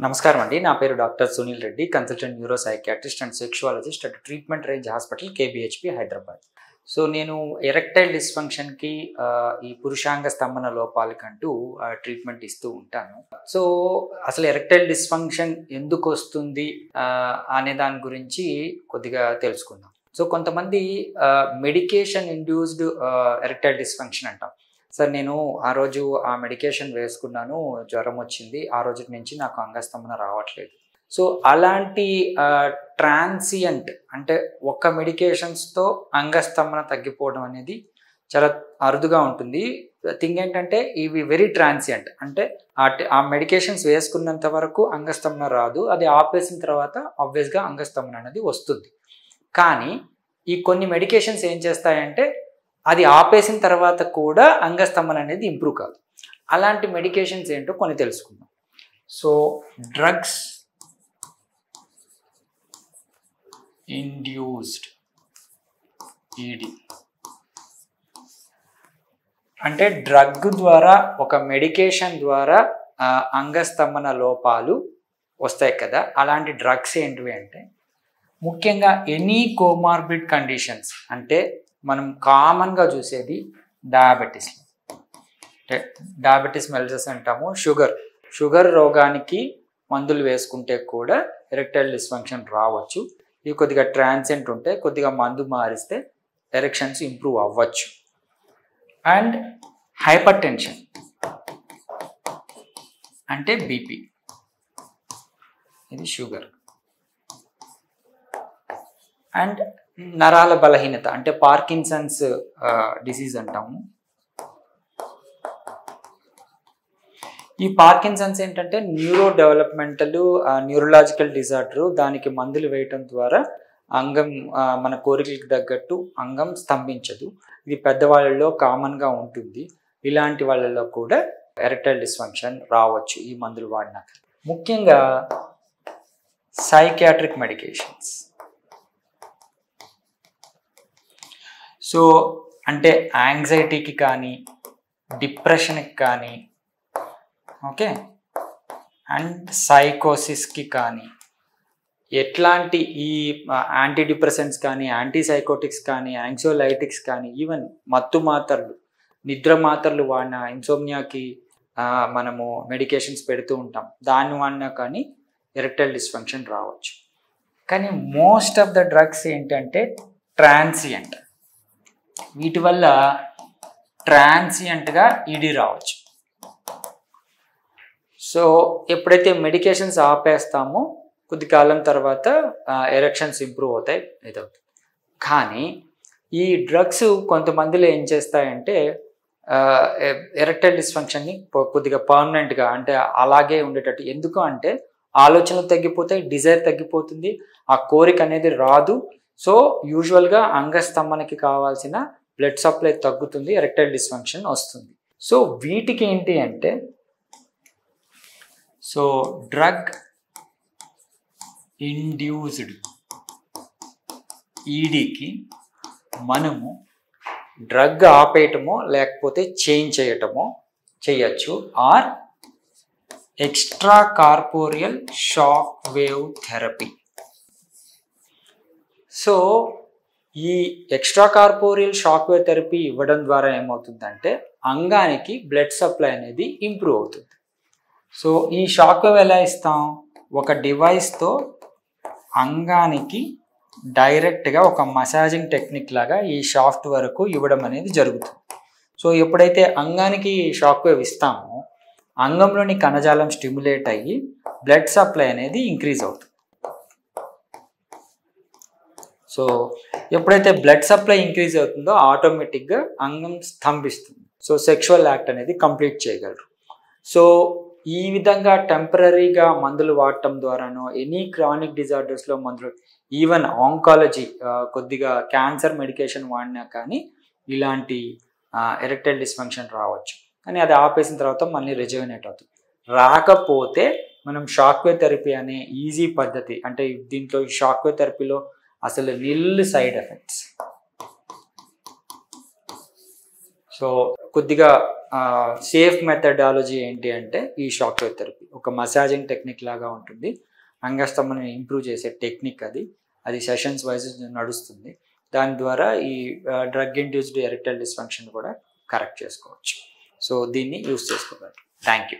నమస్కారం అండి. నా పేరు doctor Sunil Reddy, consultant neuro psychiatrist and sexologist at treatment range hospital KBHP Hyderabad. So నేను ఎరెక్టైల్ డిస్ఫంక్షన్కి ఈ పురుషాంగ స్తంభన లోపాలకంటూ ట్రీట్మెంట్ ఇస్తూ ఉంటాను. సో అసలు ఎరెక్టైల్ డిస్ఫంక్షన్ ఎందుకు వస్తుంది అనే దాని గురించి కొద్దిగా తెలుసుకుందాం. సో కొంతమంది మెడికేషన్ ఇండ్యూస్డ్ ఎరెక్టైల్ డిస్ఫంక్షన్ అంటాం. సార్ నేను ఆ రోజు ఆ మెడికేషన్ వేసుకున్నాను, జ్వరం వచ్చింది, ఆ రోజు నుంచి నాకు అంగస్తంభన రావట్లేదు. సో అలాంటి ట్రాన్సియంట్ అంటే ఒక్క మెడికేషన్స్తో అంగస్తంభన తగ్గిపోవడం అనేది చాలా అరుదుగా ఉంటుంది. థింగ్ ఏంటంటే ఇవి వెరీ ట్రాన్సియంట్, అంటే ఆ మెడికేషన్స్ వేసుకున్నంత వరకు అంగస్తంభన రాదు, అది ఆపేసిన తర్వాత ఆబ్వియస్గా అంగస్తంభన అనేది వస్తుంది. కానీ ఈ కొన్ని మెడికేషన్స్ ఏం చేస్తాయంటే అది ఆపేసిన తర్వాత కూడా అంగస్తంభన అనేది ఇంప్రూవ్ కాదు. అలాంటి మెడికేషన్స్ ఏంటో కొన్ని తెలుసుకుందాం. సో డ్రగ్స్ ఇండ్యూస్డ్ ఈడి అంటే డ్రగ్ ద్వారా, ఒక మెడికేషన్ ద్వారా అంగస్తంభన లోపాలు వస్తాయి కదా. అలాంటి డ్రగ్స్ ఏంటివి అంటే ముఖ్యంగా ఎనీ కోమార్బిడ్ కండిషన్స్, అంటే మనం కామన్గా చూసేది డయాబెటీస్, అంటే డయాబెటీస్ మెలిటస్ అంటాము. షుగర్ రోగానికి మందులు వేసుకుంటే కూడా ఎరెక్టైల్ డిస్ఫంక్షన్ రావచ్చు. ఇవి కొద్దిగా ట్రాన్సియంట్ ఉంటే, కొద్దిగా మందు మారిస్తే ఎరెక్షన్స్ ఇంప్రూవ్ అవ్వచ్చు. అండ్ హైపర్ టెన్షన్ అంటే బీపీ, ఇది షుగర్. అండ్ నరాల బలహీనత అంటే పార్కిన్సన్స్ డిసీజ్ అంటాము. ఈ పార్కిన్సన్స్ ఏంటంటే న్యూరో డెవలప్మెంటల్ న్యూరలాజికల్ డిజార్డర్. దానికి మందులు వేయటం ద్వారా అంగం మన కోరికలకు తగ్గట్టు అంగం స్తంభించదు. ఇది పెద్దవాళ్ళలో కామన్గా ఉంటుంది. ఇలాంటి వాళ్ళలో కూడా ఎరెక్టైల్ డిస్ఫంక్షన్ రావచ్చు ఈ మందులు వాడినాక. ముఖ్యంగా సైకియాట్రిక్ మెడికేషన్స్. సో అంటే యాంగ్జైటీకి కానీ, డిప్రెషన్కి కానీ, ఓకే, అండ్ సైకోసిస్కి కానీ, ఎట్లాంటి ఈ యాంటీ డిప్రెసెంట్స్ కానీ, యాంటీ సైకోటిక్స్ కానీ, యాంగ్జోలైటిక్స్ కానీ, ఈవెన్ మత్తు మాత్రలు, నిద్ర మాత్రలు వాడిన ఇన్సోమ్నియాకి మనము మెడికేషన్స్ పెడుతూ ఉంటాం. దాన్ని వాడినా కానీ ఎరెక్టైల్ డిస్ఫంక్షన్ రావచ్చు. కానీ మోస్ట్ ఆఫ్ ద డ్రగ్స్ ఏంటంటే ట్రాన్సియంట్. వీటి వల్ల ట్రాన్సియంట్గా ఈడీ రావచ్చు. సో ఎప్పుడైతే మెడికేషన్స్ ఆపేస్తామో కొద్ది కాలం తర్వాత ఎరెక్షన్స్ ఇంప్రూవ్ అవుతాయి, ఇదవుతుంది. కానీ ఈ డ్రగ్స్ కొంతమందిలో ఏం చేస్తాయంటే ఎరెక్టైల్ డిస్ఫంక్షన్ని కొద్దిగా పర్మనెంట్గా, అంటే అలాగే ఉండేటట్టు. ఎందుకు అంటే ఆలోచనలు తగ్గిపోతాయి, డిజైర్ తగ్గిపోతుంది, ఆ కోరిక అనేది రాదు. సో యూజువల్గా అంగస్తంభనకి కావాల్సిన బ్లడ్ సప్లై తగ్గుతుంది, ఎరెక్టైల్ డిస్ఫంక్షన్ వస్తుంది. సో వీటికి ఏంటి అంటే, సో డ్రగ్ ఇండ్యూస్డ్ ఈడీకి మనము డ్రగ్ ఆపేయటమో లేకపోతే చేంజ్ చేయటమో చేయొచ్చు, or extra corporeal shock wave therapy. So ఈ extra corporeal shock wave therapy ఇవ్వడం ద్వారా ఏమవుతుందంటే అంగానికి బ్లడ్ సప్లై అనేది ఇంప్రూవ్ అవుతుంది. సో ఈ షాక్ వేవ్ ఎలా ఇస్తాం? ఒక డివైస్తో అంగానికి డైరెక్ట్గా ఒక మసాజింగ్ టెక్నిక్ లాగా ఈ షాఫ్ట్ వరకు ఇవ్వడం అనేది జరుగుతుంది. సో ఎప్పుడైతే అంగానికి షాక్ వేవ్ ఇస్తామో అంగంలోని కణజాలం స్టిమ్యులేట్ అయ్యి బ్లడ్ సప్లై అనేది ఇంక్రీజ్ అవుతుంది. సో ఎప్పుడైతే బ్లడ్ సప్లై ఇంక్రీజ్ అవుతుందో ఆటోమేటిక్గా అంగం స్తంభిస్తుంది. సో సెక్షువల్ యాక్ట్ అనేది కంప్లీట్ చేయగలరు. సో ఈ విధంగా టెంపరీగా మందులు వాడటం ద్వారానో, ఎనీ క్రానిక్ డిజార్డర్స్లో మందులు, ఈవెన్ ఆంకాలజీ కొద్దిగా క్యాన్సర్ మెడికేషన్ వాడినా కానీ ఇలాంటి ఎరెక్టైల్ డిస్ఫంక్షన్ రావచ్చు. కానీ అది ఆపేసిన తర్వాత మళ్ళీ రిజువనేట్ అవుతుంది. రాకపోతే మనం షాక్ వేవ్ థెరపీ అనే ఈజీ పద్ధతి, అంటే దీంట్లో ఈ షాక్ వేవ్ థెరపీలో అసలు నిల్ సైడ్ ఎఫెక్ట్స్. సో కొద్దిగా సేఫ్ మెథడాలజీ ఏంటి అంటే ఈ షాక్ వేవ్ థెరపీ ఒక మసాజింగ్ టెక్నిక్ లాగా ఉంటుంది. అంగస్తంభన ఇంప్రూవ్ చేసే టెక్నిక్ అది సెషన్స్ వైజ్ నడుస్తుంది. దాని ద్వారా ఈ డ్రగ్ ఇండ్యూస్డ్ ఎరెక్టైల్ డిస్ఫంక్షన్ కూడా కరెక్ట్ చేసుకోవచ్చు. సో దీన్ని యూస్ చేసుకోగలరు. Thank you.